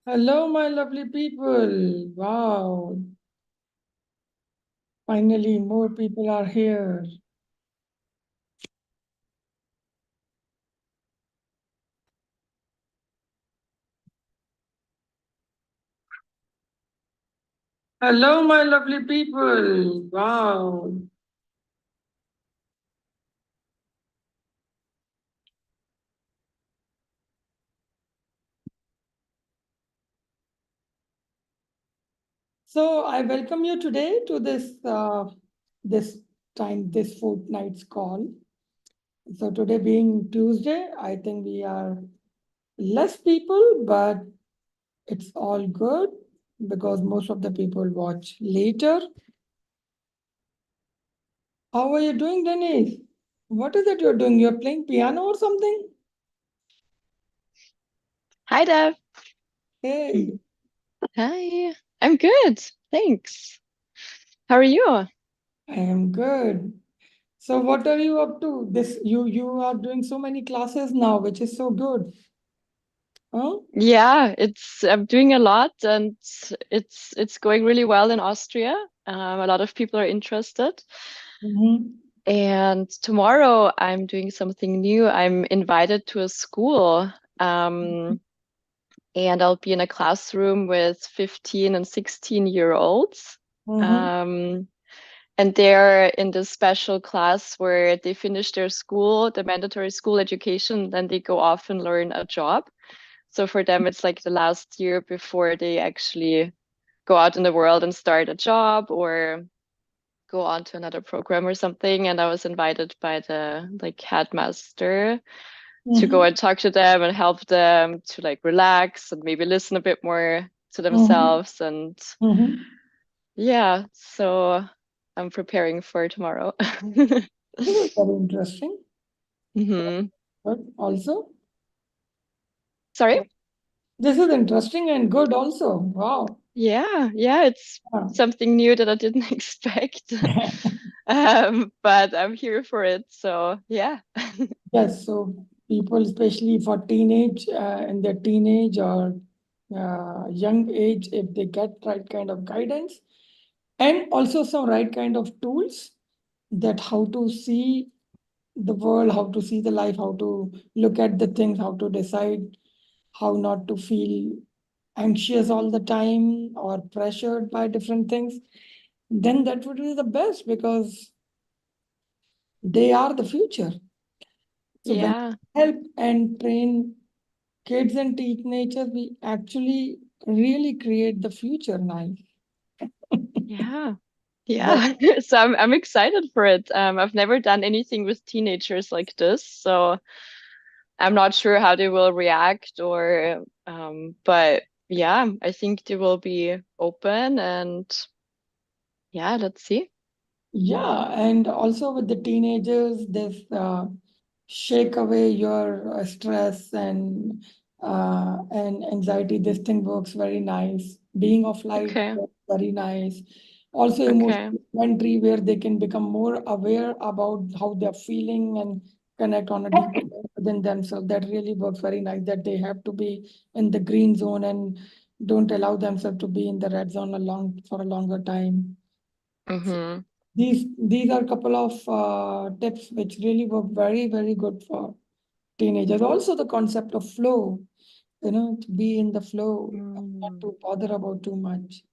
Hello, my lovely people. Wow. Finally, more people are here. Hello, my lovely people. Wow. So I welcome you today to this fortnight's call. So today being Tuesday, I think we are less people, but it's all good because most of the people watch later. How are you doing, Denise? What is it you're doing? You're playing piano or something? Hi, Dev. Hey, Hi. I'm good. Thanks. How are you? I am good. So what are you up to? You are doing so many classes now, which is so good. Huh? Yeah, I'm doing a lot and it's going really well in Austria. A lot of people are interested. Mm-hmm. And tomorrow I'm doing something new. I'm invited to a school. Um, and I'll be in a classroom with 15 and 16-year-olds. Mm-hmm. Um, and they're in this special class where they finish their school, the mandatory school education, then they go off and learn a job. So for them, it's like the last year before they actually go out in the world and start a job or go on to another program or something. And I was invited by the like headmaster to go Mm-hmm. and talk to them and help them to like relax and maybe listen a bit more to Mm-hmm. themselves. And Mm-hmm. yeah, so I'm preparing for tomorrow. This is very interesting. hmm But also, Sorry? this is interesting and good also. Wow. Yeah, it's Yeah. something new that I didn't expect. But I'm here for it. So yeah. Yes, so people, especially for teenage, in their teenage or young age, if they get right kind of guidance and also some right kind of tools that how to see the world, how to see the life, how to look at the things, how to decide how not to feel anxious all the time or pressured by different things, then that would be the best because they are the future. So when Yeah. we help and train kids and teenagers, we actually really create the future now. Yeah. That, Yeah. So I'm excited for it. I've never done anything with teenagers like this, so I'm not sure how they will react or but yeah, I think they will be open and yeah, let's see. yeah, and also with the teenagers, this shake away your stress and anxiety. This thing works very nice. Being of light Okay. works very nice. Also, Okay. emotional inventory where they can become more aware about how they're feeling and connect on a deeper level within themselves. That really works very nice. That they have to be in the green zone and don't allow themselves to be in the red zone for a longer time. Mm-hmm. These are a couple of tips which really work very good for teenagers. Also, the concept of flow, to be in the flow, not Mm. to bother about too much,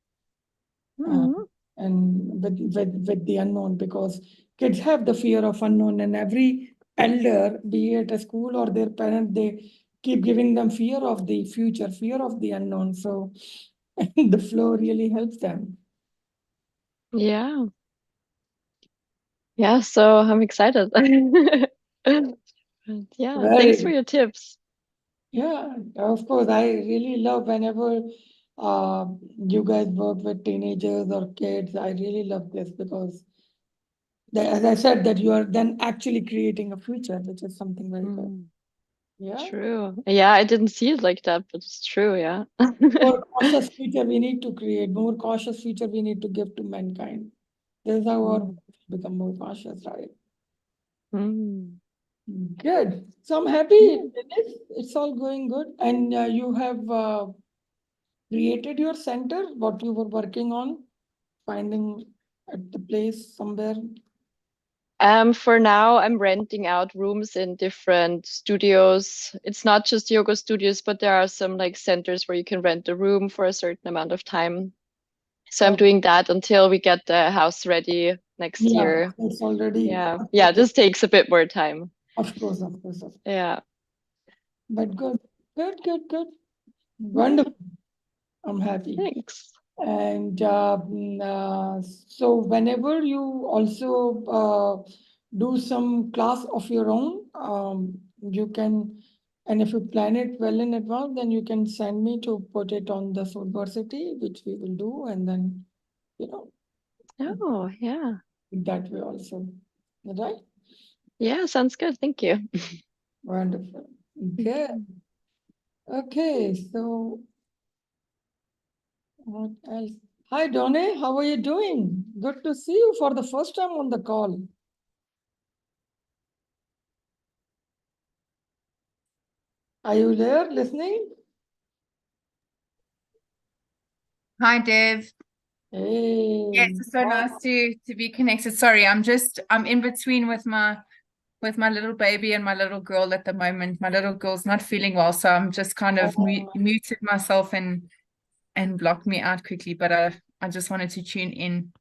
uh, Mm. and with the unknown, because kids have the fear of unknown, and every elder, be it a school or their parent, they keep giving them fear of the future, fear of the unknown. So the flow really helps them. Yeah. Yeah, so I'm excited. Yeah, thanks for Very. your tips. Yeah, of course. I really love whenever you guys work with teenagers or kids. I really love this because, as I said, that you are then actually creating a future, which is something very good. Mm. Yeah. True. Yeah, I didn't see it like that, but it's true, yeah. More cautious future we need to create, more cautious future we need to give to mankind. This is how our Mm. become more cautious, right? Mm. Good. So I'm happy. Yeah. It's all going good. And you have created your center, what you were working on, finding at the place somewhere? For now, I'm renting out rooms in different studios. It's not just yoga studios, but there are some like centers where you can rent a room for a certain amount of time. So I'm Oh, doing that until we get the house ready next yeah, year. it's already, Yeah. Yeah, this takes a bit more time. of course, of course, of course. Yeah. But good, good, good, good. Wonderful. I'm happy. Thanks. And so whenever you also do some class of your own, you can, and if you plan it well in advance, then you can send me to put it on the Soulversity, which we will do, and then, you know, Oh, yeah. that way also. Right? Yeah, sounds good. Thank you. Wonderful. Good. Okay, so what else? Hi, Donny. How are you doing? Good to see you for the first time on the call. Are you there listening? Hi, Dev. Hey. Yes, it's so nice to be connected. Sorry, I'm in between with my little baby and my little girl at the moment. My little girl's not feeling well, so I'm just kind of muted myself and blocked me out quickly. But I just wanted to tune in.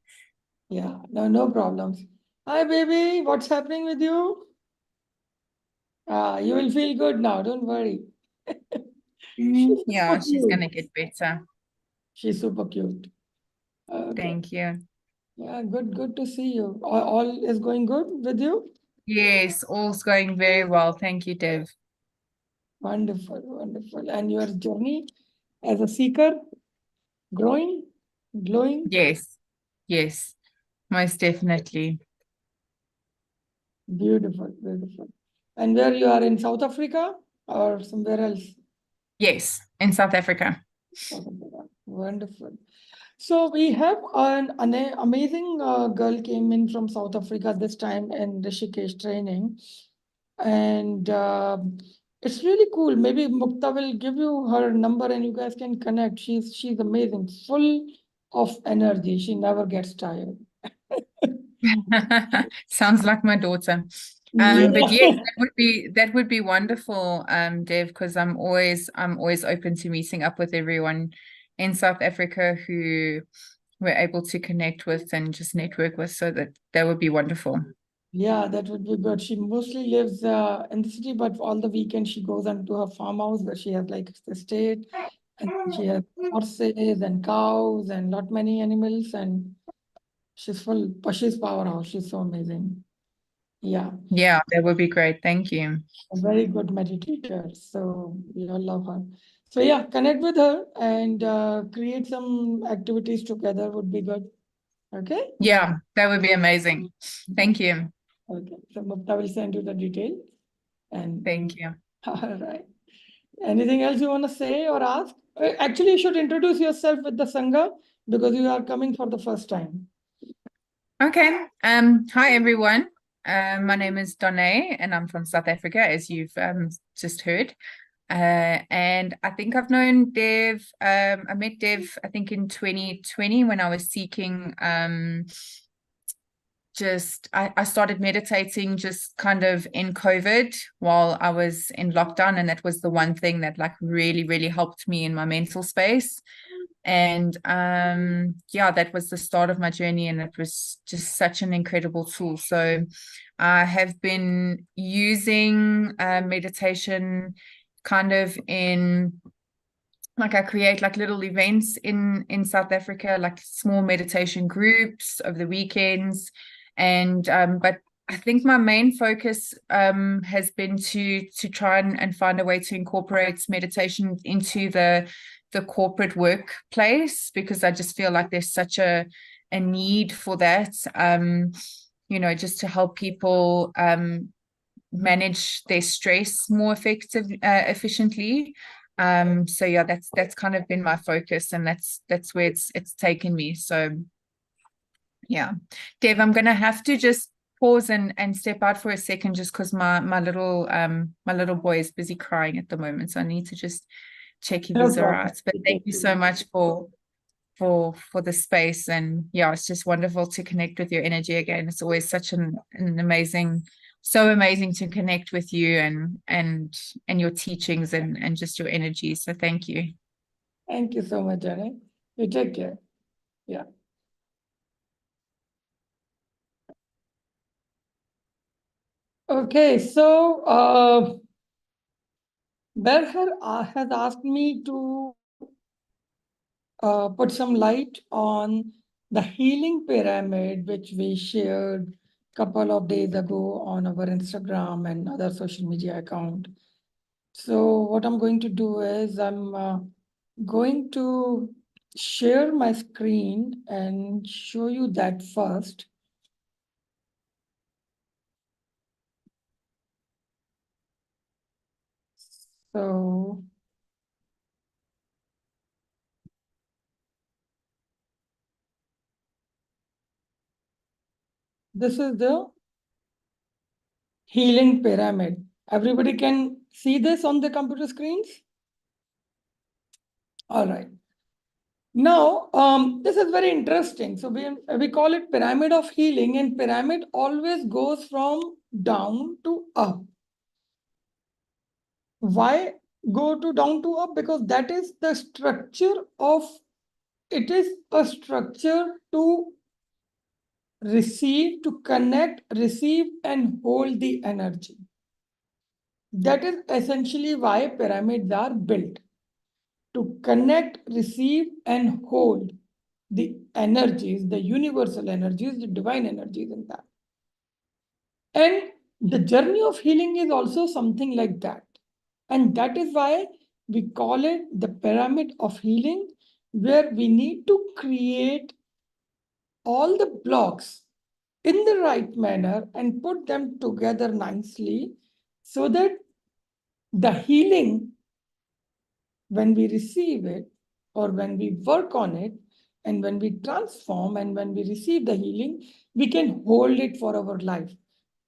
Yeah, no problems. Hi, baby. What's happening with you? You will feel good now. Don't worry. She's Yeah, super she's gonna cute. get better. She's super cute. Okay. Thank you. Yeah, good to see you. All is going good with you? Yes, all's going very well. Thank you, Dev. Wonderful, wonderful. And your journey as a seeker, growing, glowing? Yes, yes, most definitely. Beautiful, beautiful. And where you are in South Africa or somewhere else? Yes, in South Africa. South Africa. Wonderful. So we have an amazing girl came in from South Africa this time in Rishikesh training, and it's really cool. Maybe Mukta will give you her number and you guys can connect. She's amazing, full of energy. She never gets tired. Sounds like my daughter. Yeah. But yes, that would be wonderful, Dev, because I'm always open to meeting up with everyone in South Africa who we're able to connect with and just network with. So that would be wonderful. Yeah, that would be good. She mostly lives in the city, but all the weekend she goes into her farmhouse where she has like estate, and she has horses and cows and lot many animals, and she's full. But she's powerhouse. She's so amazing. Yeah, Yeah, that would be great. Thank you. a very good meditator. So we all love her. So yeah, connect with her and create some activities together would be good. Okay. Yeah, that would be amazing. Thank you. Okay. So Mupta will send you the details. And Thank you. all right. Anything else you want to say or ask? Actually, you should introduce yourself with the Sangha because you are coming for the first time. Okay. Hi everyone. My name is Donnay and I'm from South Africa, as you've just heard. And I think I've known Dev. I met Dev, I think in 2020 when I was seeking I started meditating just kind of in COVID while I was in lockdown. And that was the one thing that like really, really helped me in my mental space. And yeah, that was the start of my journey, and it was just such an incredible tool. So I have been using meditation kind of in like I create like little events in South Africa, like small meditation groups over the weekends. And but I think my main focus has been to try and find a way to incorporate meditation into the corporate workplace, because I just feel like there's such a need for that. Just to help people manage their stress more efficiently. So yeah, that's kind of been my focus, and that's where it's taken me. So yeah, Dev, I'm gonna have to just pause and step out for a second, just because my little boy is busy crying at the moment, so I need to just check if No he's all problem. right. But thank you so much for the space. And yeah, it's just wonderful to connect with your energy again. It's always such an amazing, so amazing to connect with you and your teachings and just your energy. So thank you. Thank you so much, Janet. You take care. Yeah. Okay, so Berher has asked me to put some light on the healing pyramid, which we shared a couple of days ago on our Instagram and other social media account. So what I'm going to do is I'm going to share my screen and show you that first. So this is the healing pyramid. Everybody can see this on the computer screens? All right. Now, this is very interesting. So we call it pyramid of healing, and pyramid always goes from down to up. Why go to down to up? Because that is the structure of, it is a structure to receive, to connect, receive, and hold the energy. That is essentially why pyramids are built, to connect, receive, and hold the energies, the universal energies, the divine energies in that. And the journey of healing is also something like that. And that is why we call it the pyramid of healing, where we need to create all the blocks in the right manner and put them together nicely so that the healing, when we receive it or when we work on it and when we transform and when we receive the healing, we can hold it for our life.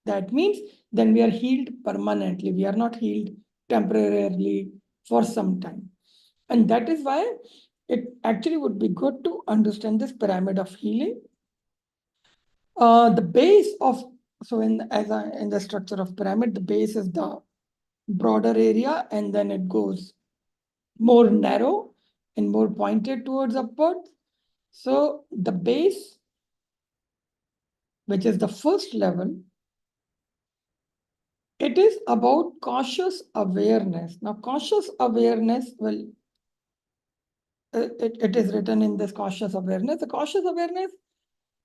That means then we are healed permanently. We are not healed temporarily for some time. And that is why it actually would be good to understand this pyramid of healing. The base of, so in the structure of pyramid, the base is the broader area, and then it goes more narrow and more pointed towards upward. So the base, which is the first level, it is about cautious awareness. Now, cautious awareness, well, it is written in this cautious awareness. The cautious awareness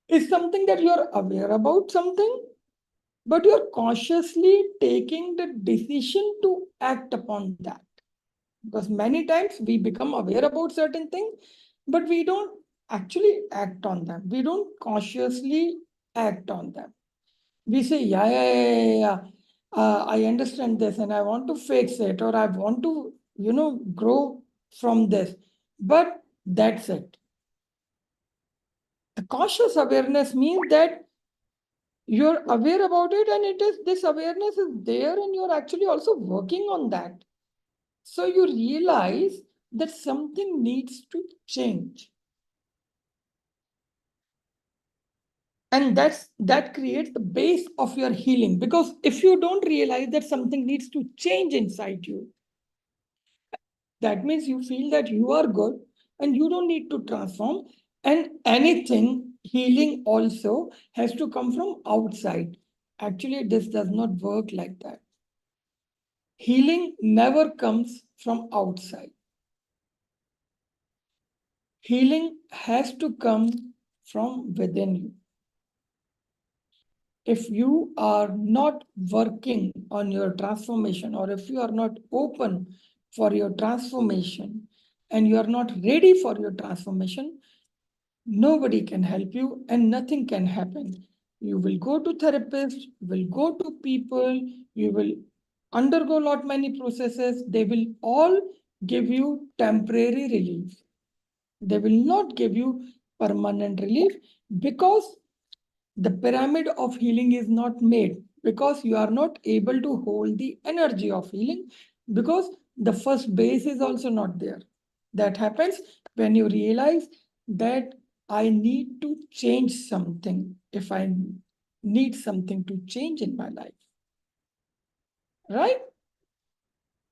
is something that you're aware about something, but you're cautiously taking the decision to act upon that. Because many times we become aware about certain things, but we don't actually act on them. We don't cautiously act on them. We say, yeah. I understand this and I want to fix it, or I want to, grow from this. But that's it. The cautious awareness means that you're aware about it, and this awareness is there, and you're actually also working on that. So you realize that something needs to change. And that creates the base of your healing. Because if you don't realize that something needs to change inside you, that means you feel that you are good and you don't need to transform. And anything healing also has to come from outside. Actually, this does not work like that. Healing never comes from outside. Healing has to come from within you. If you are not working on your transformation, or if you are not open for your transformation and you are not ready for your transformation, nobody can help you and nothing can happen. You will go to therapists, you will go to people, you will undergo lot many processes. They will all give you temporary relief. They will not give you permanent relief, because the pyramid of healing is not made, because you are not able to hold the energy of healing, because the first base is also not there. That happens when you realize that I need to change something if I need something to change in my life. Right?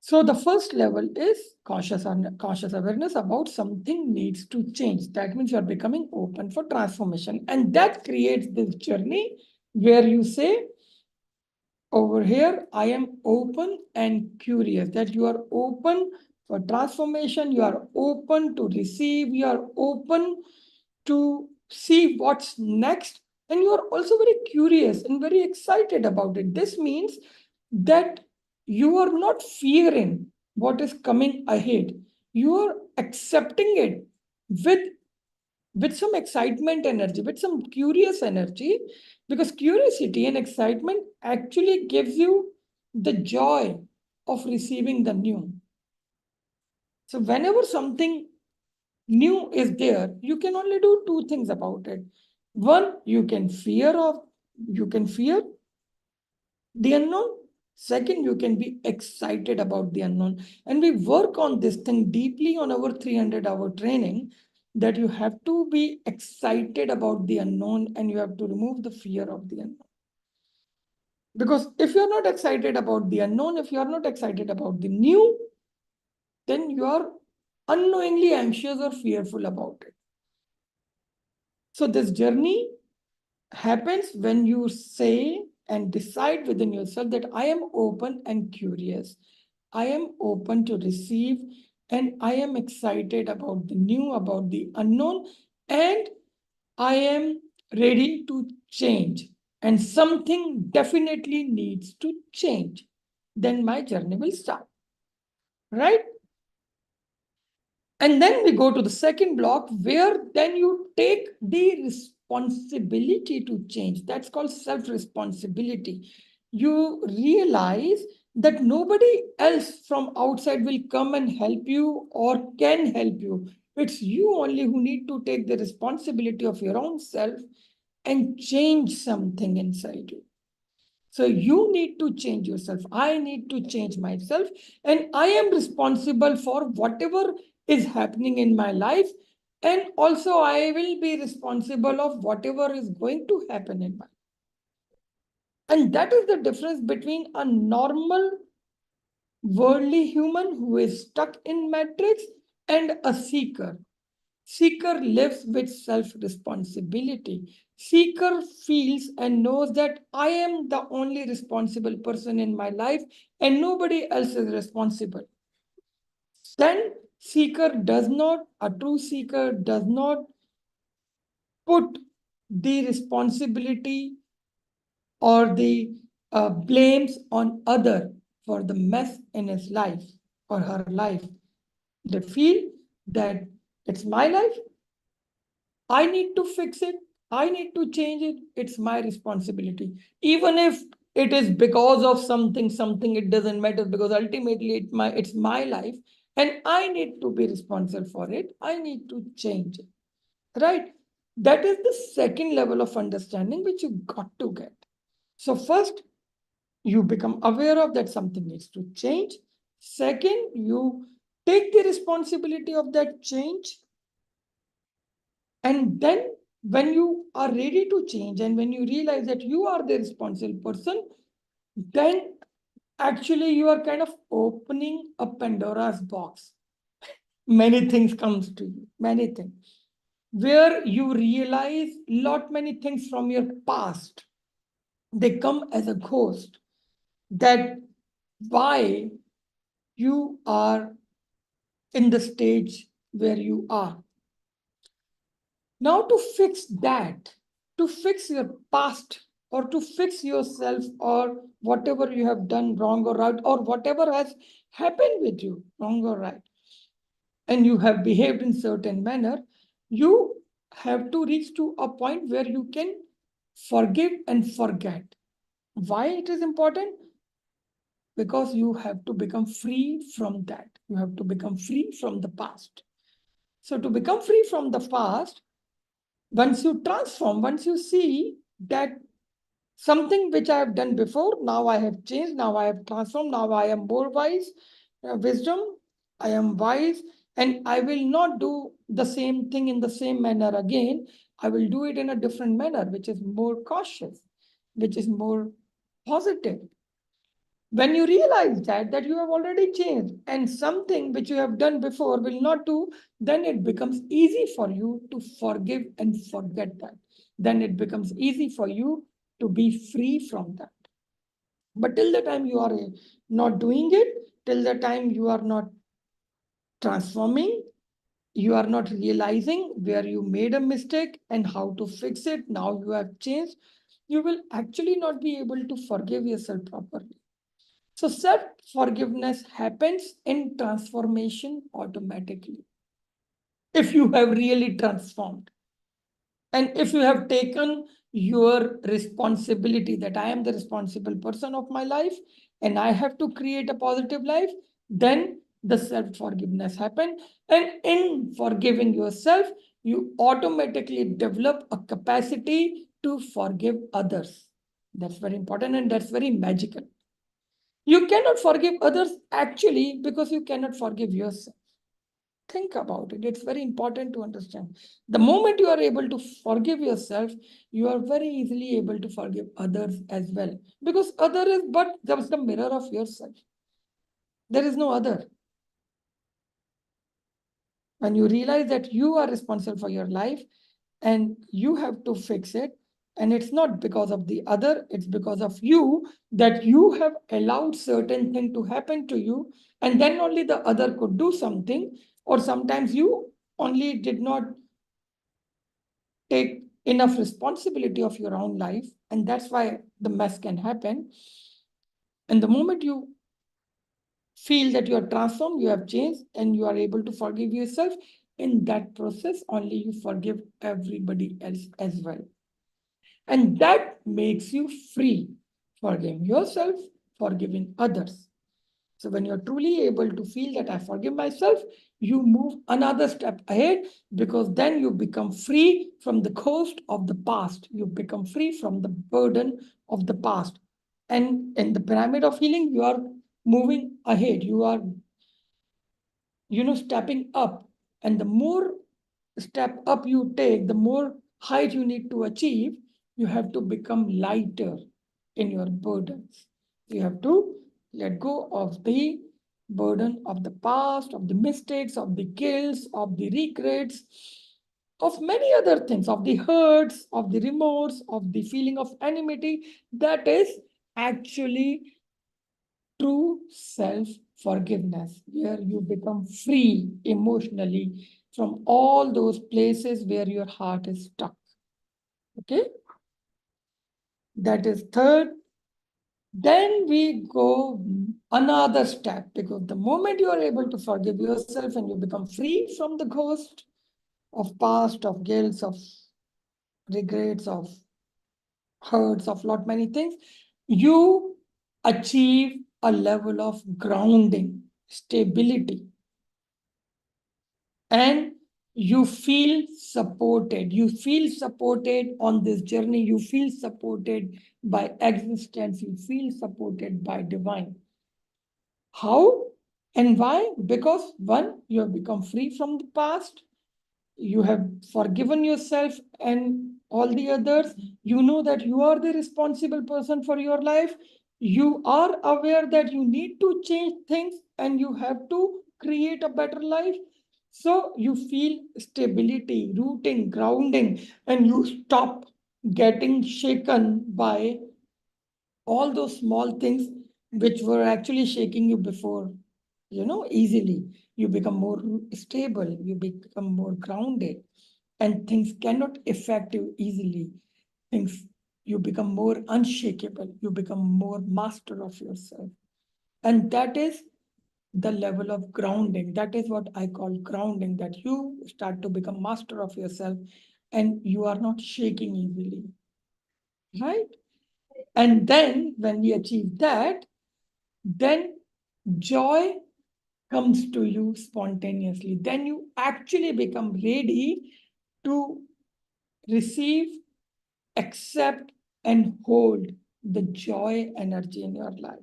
So the first level is conscious awareness about something needs to change. That means you are becoming open for transformation. And that creates this journey where you say, over here, I am open and curious, that you are open for transformation, you are open to receive, you are open to see what's next, and you are also very curious and very excited about it. This means that you are not fearing what is coming ahead. You are accepting it with some excitement energy, with some curious energy, because curiosity and excitement actually gives you the joy of receiving the new. So whenever something new is there, you can only do two things about it. One, you can fear the unknown. Second, you can be excited about the unknown. And we work on this thing deeply on our 300-hour training, that you have to be excited about the unknown and you have to remove the fear of the unknown. Because if you're not excited about the unknown, if you're not excited about the new, then you are unknowingly anxious or fearful about it. So this journey happens when you say and decide within yourself that I am open and curious. I am open to receive, and I am excited about the new, about the unknown, and I am ready to change. And something definitely needs to change. Then my journey will start. Right? And then we go to the second block, where then you take the responsibility to change. That's called self-responsibility. You realize that nobody else from outside will come and help you or can help you. It's you only who need to take the responsibility of your own self and change something inside you. So you need to change yourself. I need to change myself. And I am responsible for whatever is happening in my life. And also I will be responsible of whatever is going to happen in my life. And that is the difference between a normal worldly human who is stuck in matrix and a seeker. Seeker lives with self-responsibility. Seeker feels and knows that I am the only responsible person in my life and nobody else is responsible. Then a true seeker does not put the responsibility or the blames on other for the mess in his life or her life. They feel that it's my life, I need to fix it, I need to change it, it's my responsibility. Even if it is because of something, it doesn't matter, because ultimately it's my life and I need to be responsible for it. I need to change it. Right? That is the second level of understanding which you got to get. So first, you become aware of that something needs to change. Second, you take the responsibility of that change. And then when you are ready to change and when you realize that you are the responsible person, then actually you are kind of opening a Pandora's box. Many things comes to you, many things, where you realize many things from your past. They come as a ghost, that why you are in the stage where you are. Now to fix that, to fix your past or to fix yourself or whatever you have done wrong or right or whatever has happened with you, wrong or right, and you have behaved in certain manner, you have to reach to a point where you can forgive and forget. Why it is important? Because you have to become free from that. You have to become free from the past. So to become free from the past, once you transform, once you see that something which I have done before, now I have changed, now I have transformed, now I am more wise, wisdom, I am wise, and I will not do the same thing in the same manner again. I will do it in a different manner, which is more cautious, which is more positive. When you realize that you have already changed and something which you have done before will not do, then it becomes easy for you to forgive and forget that. Then it becomes easy for you to be free from that. But till the time you are not doing it, till the time you are not transforming, you are not realizing where you made a mistake and how to fix it, now you have changed, you will actually not be able to forgive yourself properly. So self-forgiveness happens in transformation automatically. If you have really transformed, and if you have taken your responsibility that I am the responsible person of my life and I have to create a positive life, then the self-forgiveness happens. And in forgiving yourself, you automatically develop a capacity to forgive others. That's very important and that's very magical. You cannot forgive others actually because you cannot forgive yourself. Think about it. It's very important to understand. The moment you are able to forgive yourself, you are very easily able to forgive others as well. Because other is but just the mirror of yourself. There is no other. When you realize that you are responsible for your life and you have to fix it, and it's not because of the other, it's because of you, that you have allowed certain thing to happen to you, and then only the other could do something, or sometimes you only did not take enough responsibility of your own life, and that's why the mess can happen. And the moment you feel that you are transformed, you have changed, and you are able to forgive yourself, in that process, only you forgive everybody else as well. And that makes you free, forgiving yourself, forgiving others. So when you're truly able to feel that I forgive myself, you move another step ahead because then you become free from the ghost of the past. You become free from the burden of the past. And in the pyramid of healing, you are moving ahead. You are, stepping up. And the more step up you take, the more height you need to achieve, you have to become lighter in your burdens. You have to let go of the burden of the past, of the mistakes, of the guilt, of the regrets, of many other things, of the hurts, of the remorse, of the feeling of enmity. That is actually true self-forgiveness, where you become free emotionally from all those places where your heart is stuck. Okay? That is third. Then we go another step, because the moment you are able to forgive yourself and you become free from the ghost of past, of guilt, of regrets, of hurts, of lot many things, you achieve a level of grounding, stability, and you feel supported. You feel supported on this journey. You feel supported by existence. You feel supported by divine. How and why? Because one, you have become free from the past. You have forgiven yourself and all the others. You know that you are the responsible person for your life. You are aware that you need to change things and you have to create a better life. So you feel stability, rooting, grounding, and you stop getting shaken by all those small things which were actually shaking you before, easily. You become more stable, you become more grounded, and things cannot affect you easily. Things, you become more unshakable, you become more master of yourself. And that is the level of grounding. That is what I call grounding, that you start to become master of yourself and you are not shaking easily. Right? And then when we achieve that, then joy comes to you spontaneously. Then you actually become ready to receive, accept, and hold the joy energy in your life.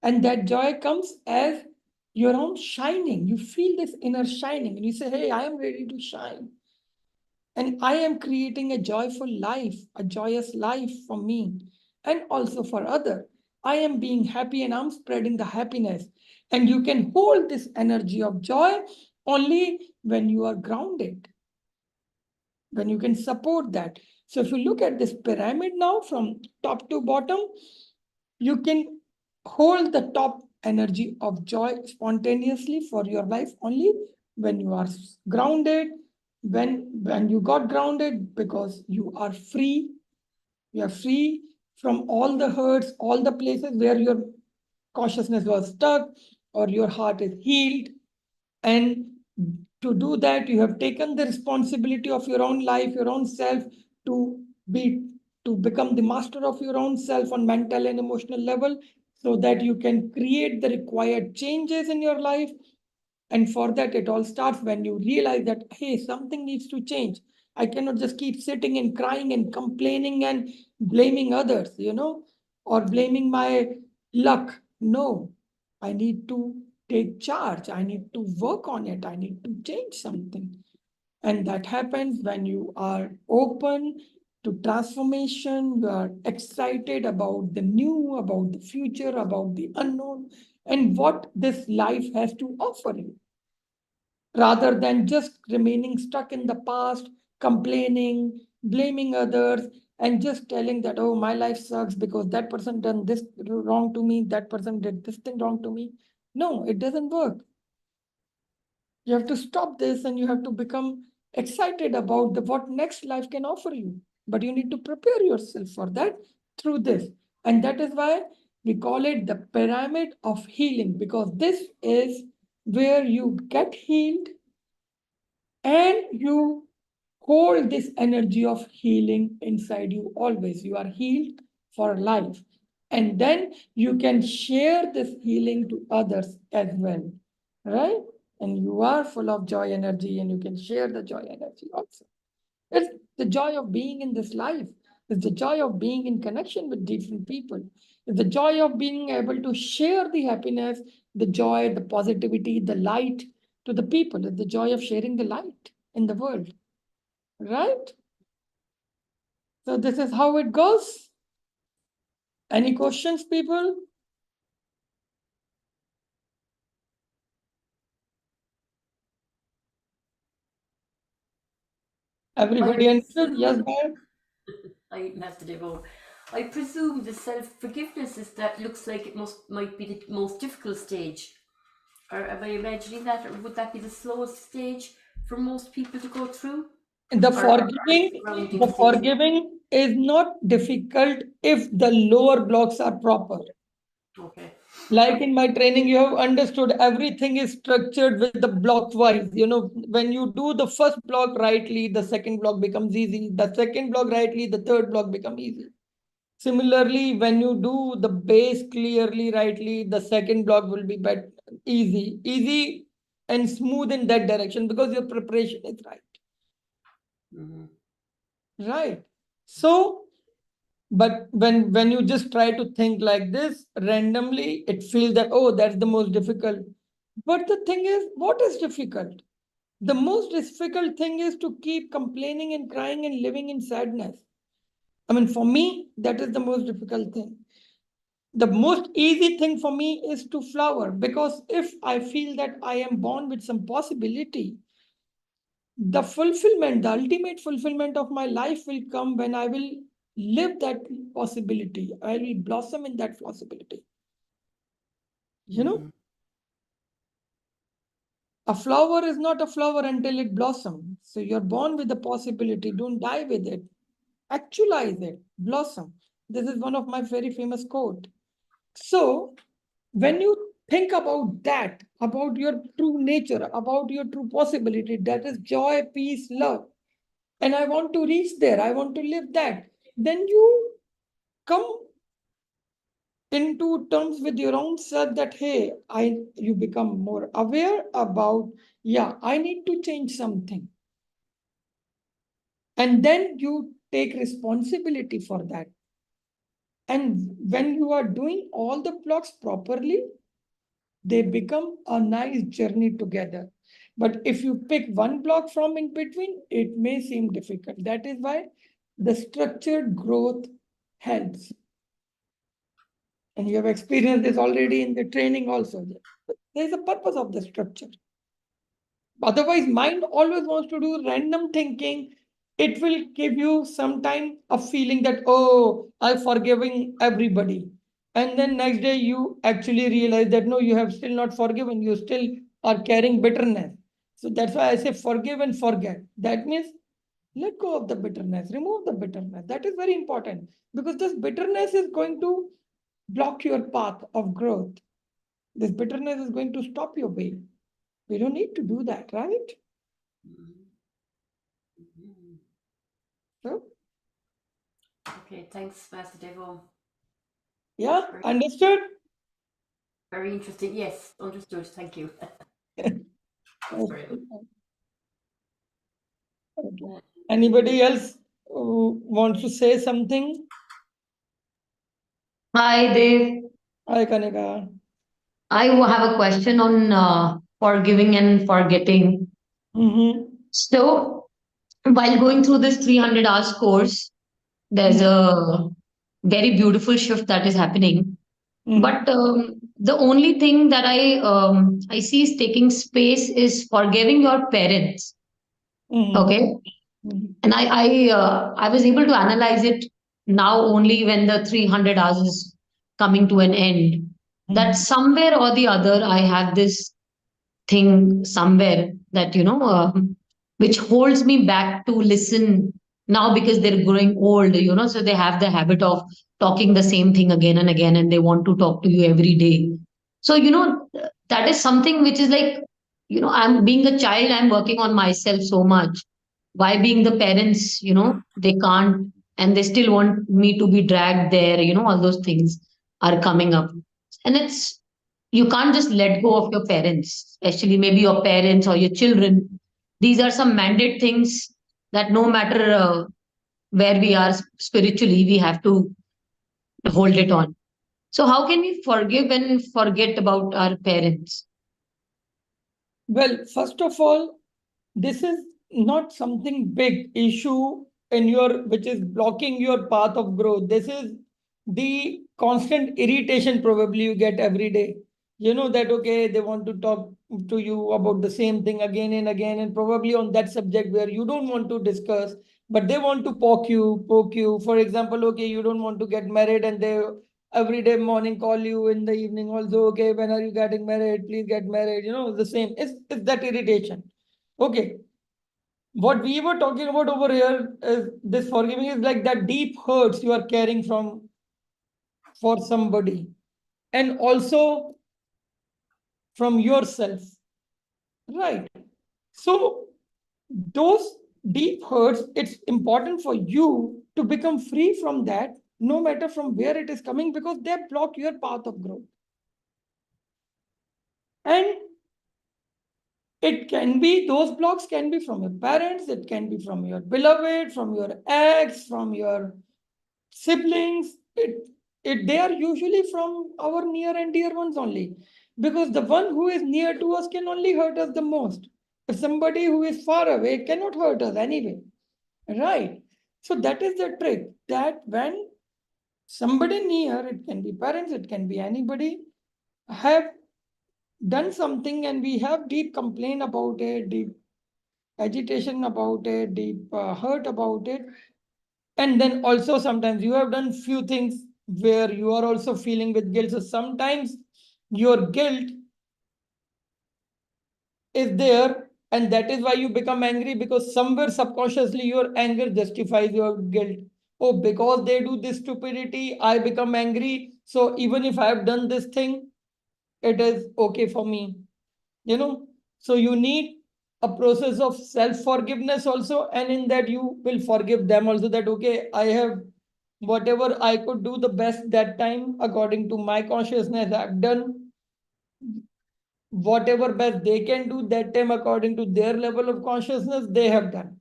And that joy comes as your own shining. You feel this inner shining and you say, hey, I am ready to shine. And I am creating a joyful life, a joyous life for me and also for other. I am being happy and I'm spreading the happiness. And you can hold this energy of joy only when you are grounded, when you can support that. So if you look at this pyramid now from top to bottom, you can hold the top energy of joy spontaneously for your life only when you are grounded, when you got grounded because you are free. You are free from all the hurts, all the places where your consciousness was stuck or your heart is healed. And to do that, you have taken the responsibility of your own life, your own self, to be to become the master of your own self on mental and emotional level, so that you can create the required changes in your life. And for that, it all starts when you realize that, hey, something needs to change. I cannot just keep sitting and crying and complaining and blaming others, or blaming my luck. No, I need to take charge. I need to work on it. I need to change something. And that happens when you are open to transformation, you are excited about the new, about the future, about the unknown, and what this life has to offer you, rather than just remaining stuck in the past, complaining, blaming others, and just telling that, oh, my life sucks because that person done this wrong to me, that person did this thing wrong to me. No, it doesn't work. You have to stop this and you have to become excited about what next life can offer you. But you need to prepare yourself for that through this. And that is why we call it the pyramid of healing, because this is where you get healed and you hold this energy of healing inside you always. You are healed for life. And then you can share this healing to others as well, right? And you are full of joy energy and you can share the joy energy also. It's the joy of being in this life. It's the joy of being in connection with different people. It's the joy of being able to share the happiness, the joy, the positivity, the light to the people. It's the joy of sharing the light in the world, right? So this is how it goes. Any questions, people? Everybody understood? Yes, ma'am. I Master Devo. I presume the self-forgiveness is that looks like it might be the most difficult stage. Or am I imagining that, or would that be the slowest stage for most people to go through? The Grounding the stage. forgiving is not difficult if the lower blocks are proper. Okay. Like in my training, you have understood everything is structured with the block wise. When you do the first block rightly, the second block becomes easy. The second block rightly, the third block becomes easy. Similarly, when you do the base clearly, rightly, the second block will be easy and smooth in that direction because your preparation is right. Mm-hmm. Right. So, but when you just try to think like this randomly, it feels that, oh, that's the most difficult. But the thing is, what is difficult? The most difficult thing is to keep complaining and crying and living in sadness. I mean, for me, that is the most difficult thing. The most easy thing for me is to flower, because if I feel that I am born with some possibility, the fulfillment, the ultimate fulfillment of my life will come when I will live that possibility. I will blossom in that possibility. Mm-hmm. A flower is not a flower until it blossoms. So you're born with the possibility. Don't die with it. Actualize it. Blossom. This is one of my very famous quote. So when you think about that, about your true nature, about your true possibility, that is joy, peace, love, and I want to reach there, I want to live that, then you come into terms with your own self that, hey, you become more aware about, yeah, I need to change something. And then you take responsibility for that. And when you are doing all the blocks properly, they become a nice journey together. But if you pick one block from in between, it may seem difficult. That is why the structured growth helps. And you have experienced this already in the training also. There is a purpose of the structure. Otherwise, mind always wants to do random thinking. It will give you some time a feeling that, oh, I'm forgiving everybody. And then next day you actually realize that no, you have still not forgiven. You still are carrying bitterness. So that's why I say forgive and forget. That means let go of the bitterness, remove the bitterness. That is very important because this bitterness is going to block your path of growth. This bitterness is going to stop your way. We don't need to do that, right? So, Okay, thanks, Master Devo. yeah, understood? Very interesting. Yes, understood. Thank you. Okay. Anybody else who wants to say something? Hi, Dave. Hi, Kanika. I have a question on forgiving and forgetting. Mm-hmm. So, while going through this 300 hours course, there's a very beautiful shift that is happening. But the only thing that I see is taking space is forgiving your parents. Okay, and I was able to analyze it now only when the 300 hours is coming to an end. That somewhere or the other, I have this thing somewhere that which holds me back to listen now because they're growing old, so they have the habit of talking the same thing again and again, and they want to talk to you every day. So that is something which is like, I'm being a child, I'm working on myself so much. Why being the parents, they can't, and they still want me to be dragged there, all those things are coming up. And it's, you can't just let go of your parents, especially maybe your parents or your children. These are some mandate things that no matter where we are spiritually, we have to hold it on. So, how can we forgive and forget about our parents? Well, first of all, this is not something big issue in your which is blocking your path of growth. This is the constant irritation probably you get every day. You know that okay, they want to talk to you about the same thing again and again, and probably on that subject where you don't want to discuss, but they want to poke you. For example, okay, you don't want to get married, and they every day morning call you in the evening also, okay, when are you getting married? Please get married. The same. It's that irritation. Okay, what we were talking about over here is this forgiving is like that deep hurts you are carrying from for somebody and also from yourself, right? So those deep hurts, it's important for you to become free from that, no matter from where it is coming, because they block your path of growth. And it can be, those blocks can be from your parents, it can be from your beloved, from your ex, from your siblings. They are usually from our near and dear ones only, because the one who is near to us can only hurt us the most. If somebody who is far away cannot hurt us anyway, right? So that is the trick, that when somebody near, it can be parents, it can be anybody, have done something and we have deep complaint about it, deep agitation about it, deep hurt about it. And then also sometimes you have done few things where you are also feeling with guilt. So sometimes your guilt is there, and that is why you become angry, because somewhere subconsciously your anger justifies your guilt. Oh, because they do this stupidity, I become angry. So even if I have done this thing, it is okay for me. So you need a process of self forgiveness also, and in that you will forgive them also, that okay, I have whatever I could do the best that time according to my consciousness, I've done whatever best they can do that time according to their level of consciousness, they have done.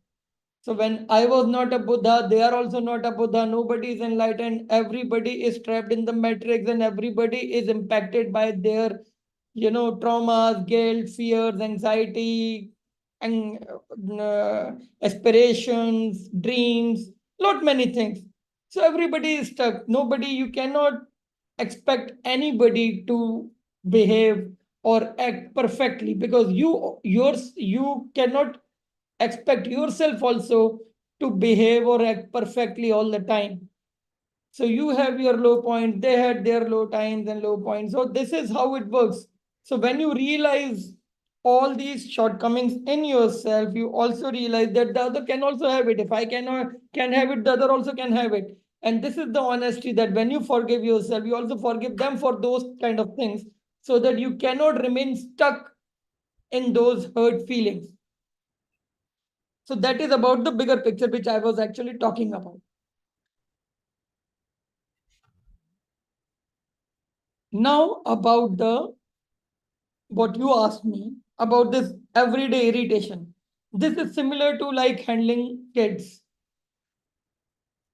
So when I was not a Buddha, they are also not a Buddha. Nobody is enlightened. Everybody is trapped in the matrix, and everybody is impacted by their, traumas, guilt, fears, anxiety, and aspirations, dreams, lot many things. So everybody is stuck. Nobody, you cannot expect anybody to behave or act perfectly, because you cannot expect yourself also to behave or act perfectly all the time. So you have your low points, they had their low times and low points. So this is how it works. So when you realize all these shortcomings in yourself, you also realize that the other can also have it. If I can have it, the other also can have it. And this is the honesty, that when you forgive yourself, you also forgive them for those kind of things, so that you cannot remain stuck in those hurt feelings. So that is about the bigger picture, which I was actually talking about. Now about what you asked me about this everyday irritation. This is similar to like handling kids.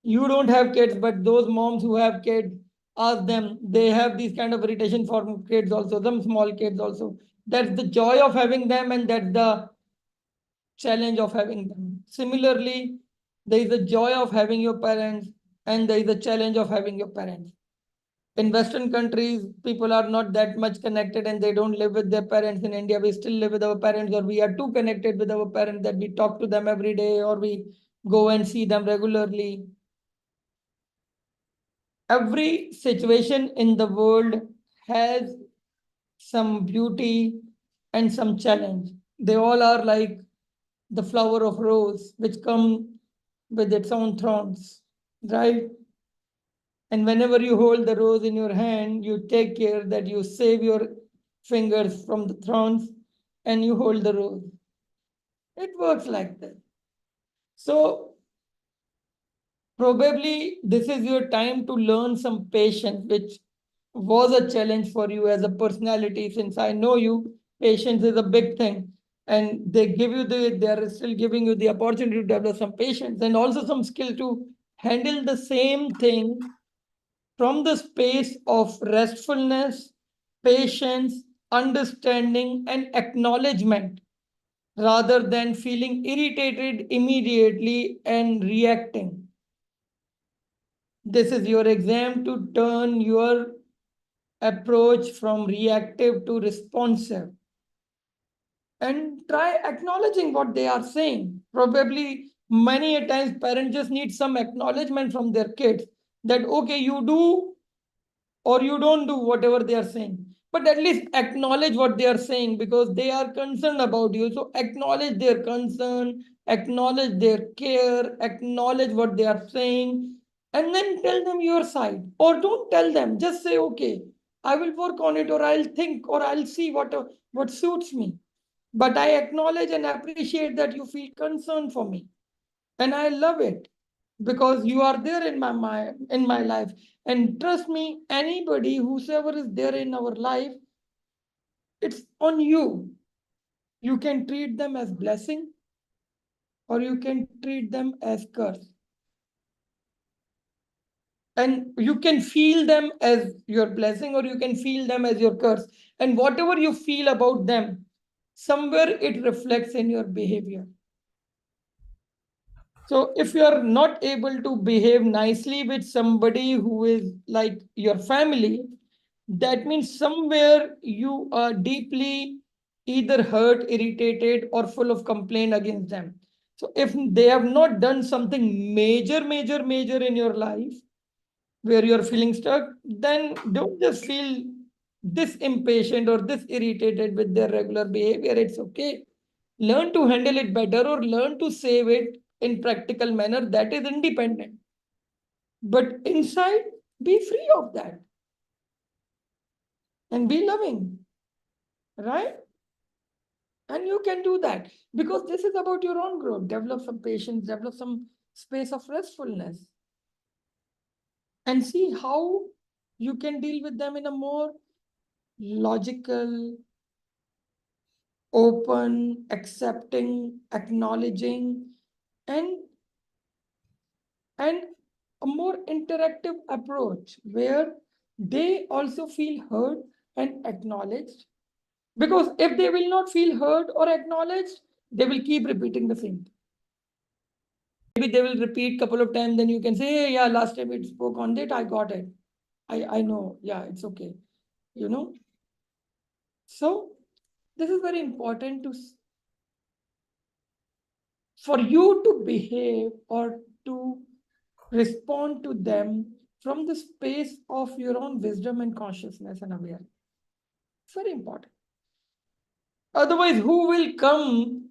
You don't have kids, but those moms who have kids, ask them, they have these kind of irritation for kids also, some small kids also. That's the joy of having them, and that's the challenge of having them. Similarly, there is a joy of having your parents, and there is a challenge of having your parents. In Western countries, people are not that much connected and they don't live with their parents. In India, we still live with our parents, or we are too connected with our parents that we talk to them every day, or we go and see them regularly. Every situation in the world has some beauty and some challenge. They all are like the flower of rose, which come with its own thorns, right? And whenever you hold the rose in your hand, you take care that you save your fingers from the thorns and you hold the rose. It works like that. So probably this is your time to learn some patience, which was a challenge for you as a personality. Since I know you, patience is a big thing. And they are still giving you the opportunity to develop some patience and also some skill to handle the same thing from the space of restfulness, patience, understanding, and acknowledgement, rather than feeling irritated immediately and reacting. This is your exam to turn your approach from reactive to responsive, and try acknowledging what they are saying. Probably many a times parents just need some acknowledgement from their kids that, okay, you do or you don't do whatever they are saying, but at least acknowledge what they are saying, because they are concerned about you. So acknowledge their concern, acknowledge their care, acknowledge what they are saying, and then tell them your side. Or don't tell them, just say, okay, I will work on it, or I'll think, or I'll see what suits me, but I acknowledge and appreciate that you feel concerned for me, and I love it, because you are there in my life. And trust me, anybody, whosoever is there in our life, it's on you. You can treat them as blessing, or you can treat them as curse. And you can feel them as your blessing, or you can feel them as your curse. And whatever you feel about them, somewhere it reflects in your behavior. So if you are not able to behave nicely with somebody who is like your family, that means somewhere you are deeply either hurt, irritated, or full of complaint against them. So if they have not done something major in your life where you're feeling stuck, then don't just feel this impatient or this irritated with their regular behavior. It's okay. Learn to handle it better, or learn to save it in practical manner that is independent. But inside, be free of that and be loving, right? And you can do that, because this is about your own growth. Develop some patience, develop some space of restfulness, and see how you can deal with them in a more logical, open, accepting, acknowledging, and a more interactive approach where they also feel heard and acknowledged. Because if they will not feel heard or acknowledged, they will keep repeating the same thing. Maybe they will repeat couple of times, then you can say, hey, yeah, last time it spoke on that, I got it. I know, yeah, it's okay. You know? So this is very important for you to behave or to respond to them from the space of your own wisdom and consciousness and awareness. It's very important. Otherwise, who will come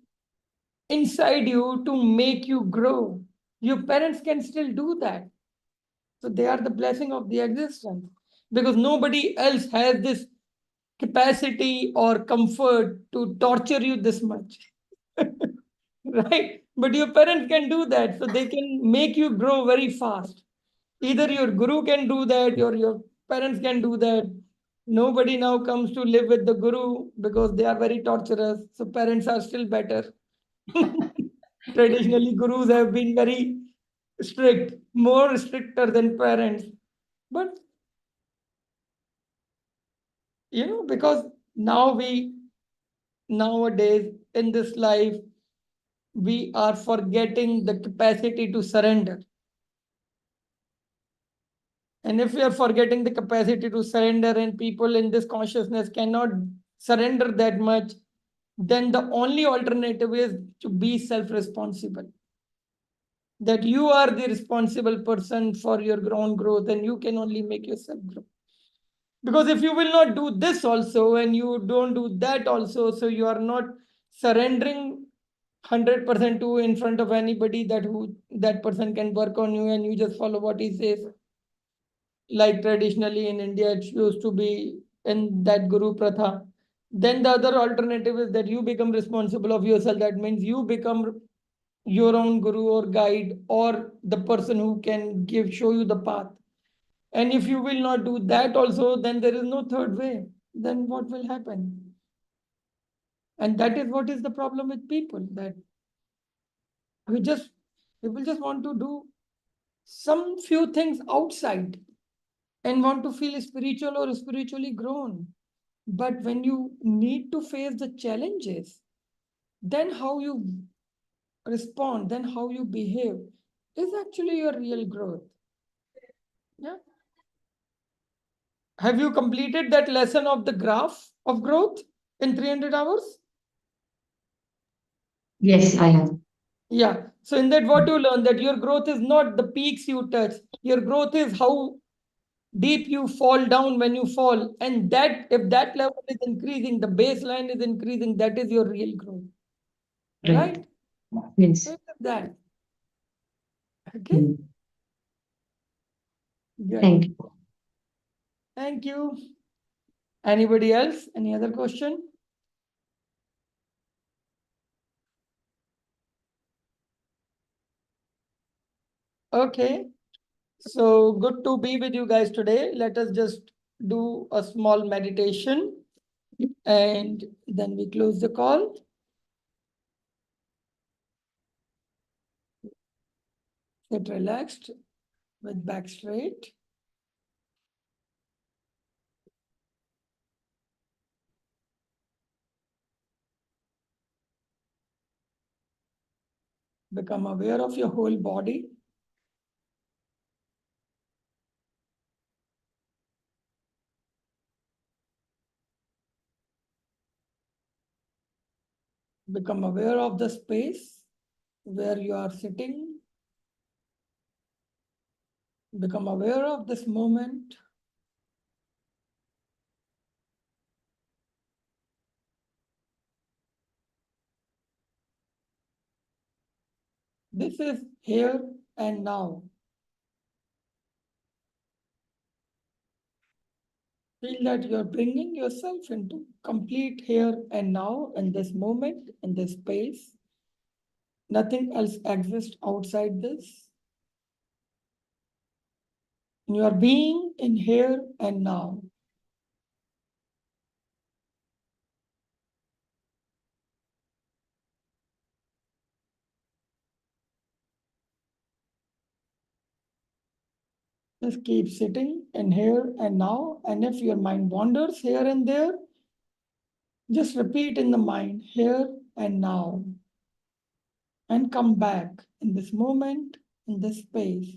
inside you to make you grow? Your parents can still do that. So they are the blessing of the existence, because nobody else has this capacity or comfort to torture you this much. Right? But your parents can do that. So they can make you grow very fast. Either your guru can do that or your parents can do that. Nobody now comes to live with the guru because they are very torturous. So parents are still better. Traditionally, gurus have been very strict, more stricter than parents. But because nowadays in this life, we are forgetting the capacity to surrender. And if we are forgetting the capacity to surrender, and people in this consciousness cannot surrender that much, then the only alternative is to be self-responsible. That you are the responsible person for your own growth, and you can only make yourself grow. Because if you will not do this also, and you don't do that also, so you are not surrendering 100% to in front of anybody that person can work on you, and you just follow what he says. Like traditionally in India, it used to be in that Guru Pratha. Then the other alternative is that you become responsible of yourself. That means you become your own guru or guide, or the person who can show you the path. And if you will not do that also, then there is no third way. Then what will happen? And that is what is the problem with people, that people just want to do some few things outside and want to feel spiritual or spiritually grown. But when you need to face the challenges, then how you respond, then how you behave is actually your real growth. Yeah. Have you completed that lesson of the graph of growth in 300 hours? Yes, I have. Yeah. So in that, what you learn, that your growth is not the peaks you touch. Your growth is how deep you fall down when you fall. And that, if that level is increasing, the baseline is increasing, that is your real growth. Right? Yes. So it's that. Okay. Mm. Good. Thank you. Thank you. Anybody else? Any other question? Okay. So good to be with you guys today. Let us just do a small meditation and then we close the call. Sit relaxed with back straight. Become aware of your whole body. Become aware of the space where you are sitting. Become aware of this moment. This is here and now. Feel that you're bringing yourself into complete here and now, in this moment, in this space. Nothing else exists outside this. You are being in here and now. Just keep sitting in here and now. And if your mind wanders here and there, just repeat in the mind here and now. And come back in this moment, in this space.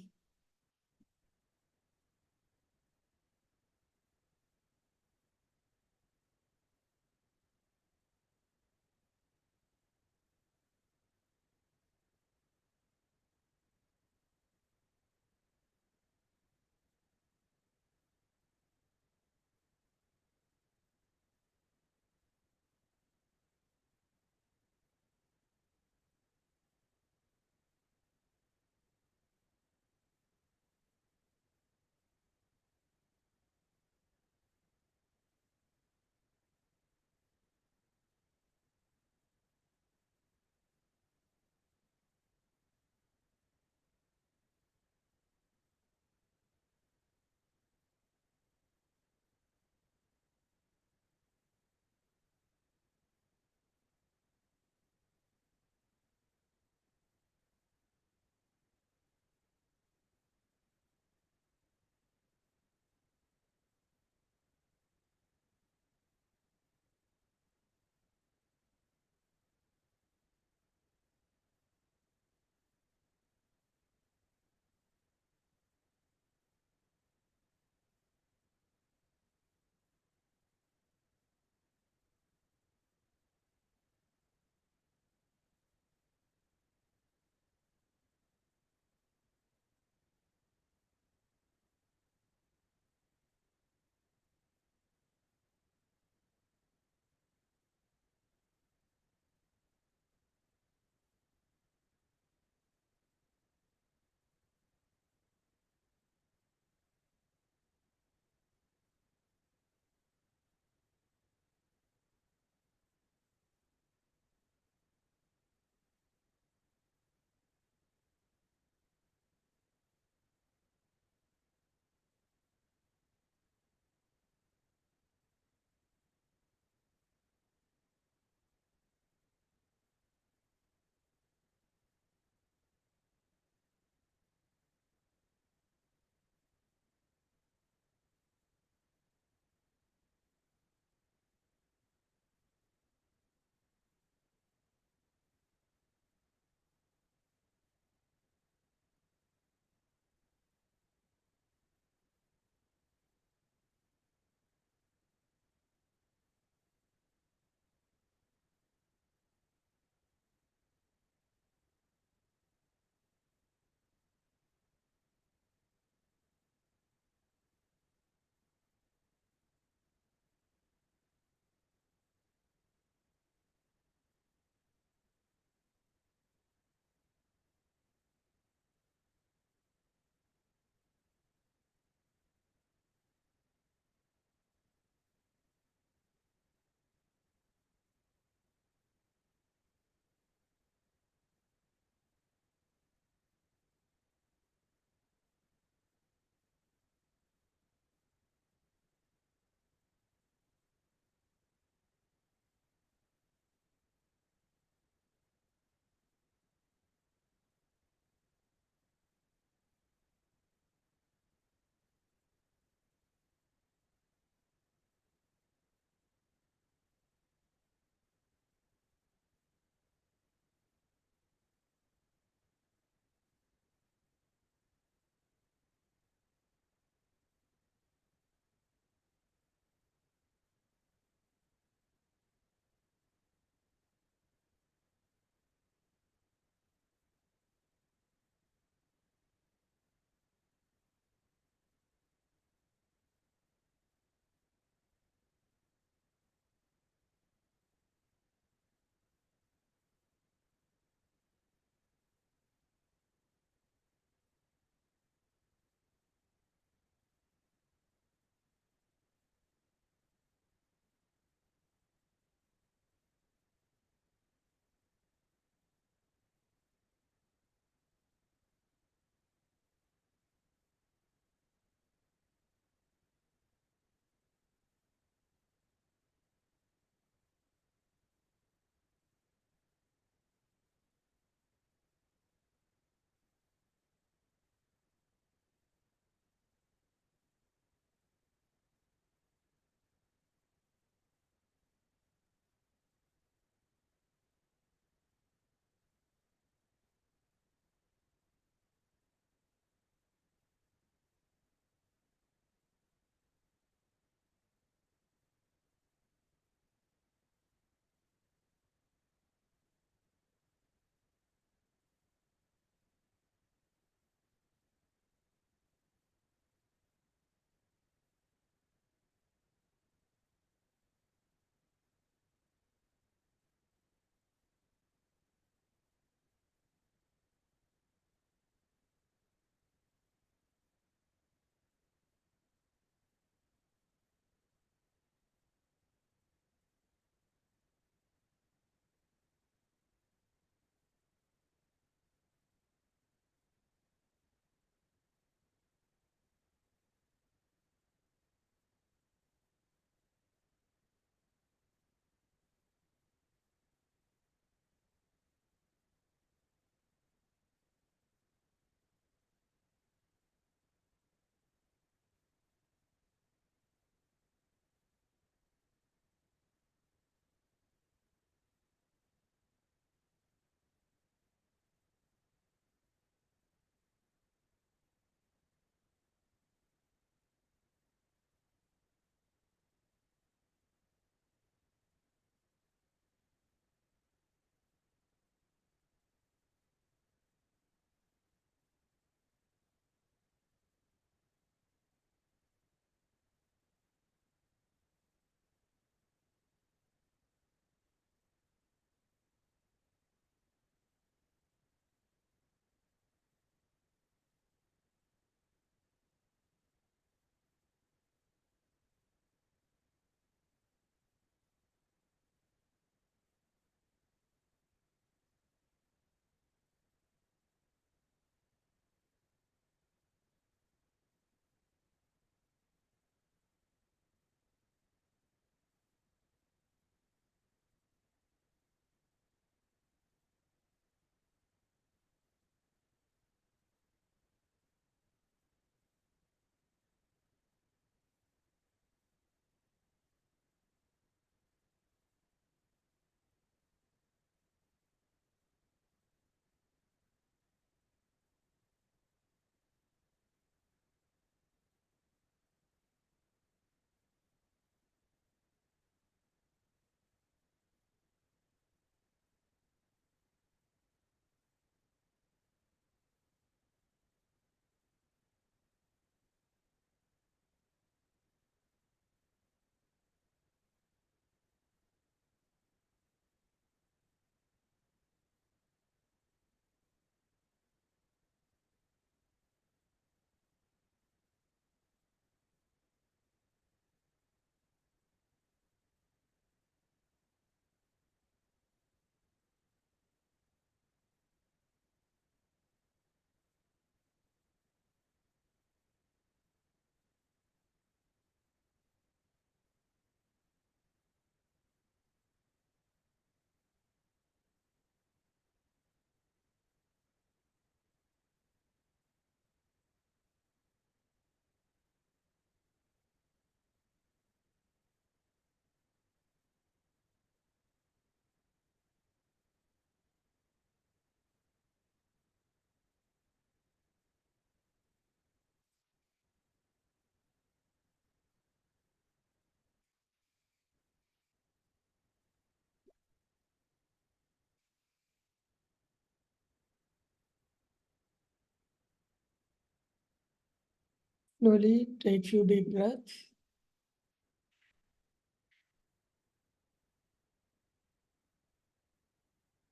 Slowly take few deep breaths.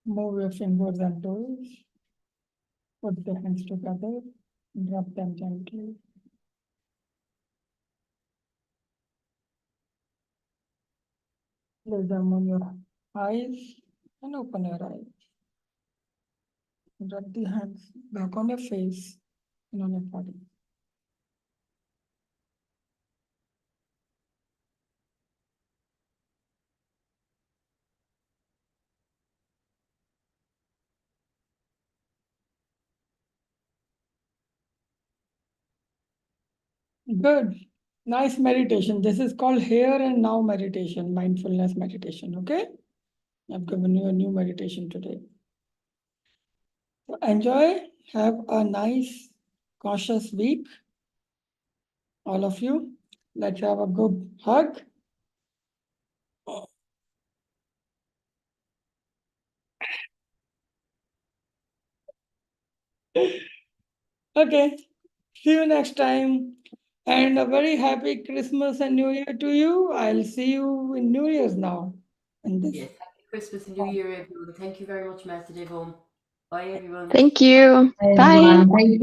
Move your fingers and toes. Put the hands together. Drop them gently. Place them on your eyes and open your eyes. Drop the hands back on your face and on your body. Good. Nice meditation. This is called here and now meditation, mindfulness meditation. Okay. I've given you a new meditation today. So enjoy. Have a nice, cautious week. All of you. Let's have a good hug. Okay. See you next time. And a very happy Christmas and New Year to you. I'll see you in New Year's now. And this. Yes, happy Christmas and New Year, everyone. Thank you very much, Master Devon. Bye, everyone. Thank you. Hi, Bye. everyone. Thank you.